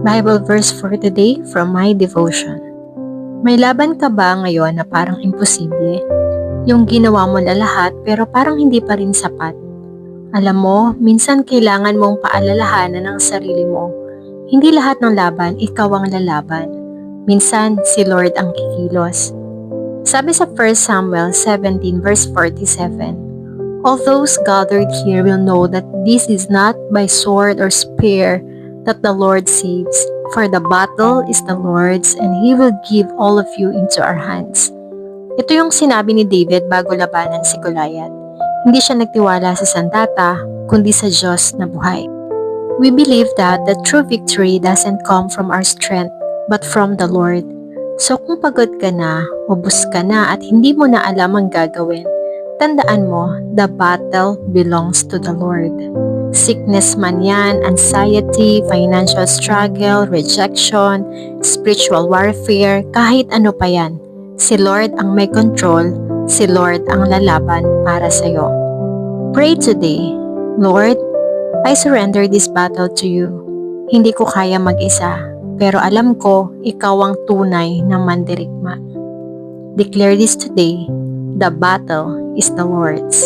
Bible verse for today from my devotion. May laban ka ba ngayon na parang imposible? Yung ginawa mo na lahat pero parang hindi pa rin sapat. Alam mo, minsan kailangan mong paalalahanan ng sarili mo. Hindi lahat ng laban, ikaw ang lalaban. Minsan, si Lord ang kikilos. Sabi sa 1 Samuel 17 verse 47, all those gathered here will know that this is not by sword or spear that the Lord saves, for the battle is the Lord's and He will give all of you into our hands. Ito yung sinabi ni David bago labanan si Goliath. Hindi siya nagtiwala sa sandata, kundi sa Diyos na buhay. We believe that the true victory doesn't come from our strength, but from the Lord. So kung pagod ka na, ubos ka na at hindi mo na alam ang gagawin, tandaan mo, the battle belongs to the Lord. Sickness man yan, anxiety, financial struggle, rejection, spiritual warfare, kahit ano pa yan. Si Lord ang may control, si Lord ang lalaban para sa'yo. Pray today, Lord, I surrender this battle to you. Hindi ko kaya mag-isa, pero alam ko, ikaw ang tunay na mandirigma. Declare this today, the battle is the Lord's.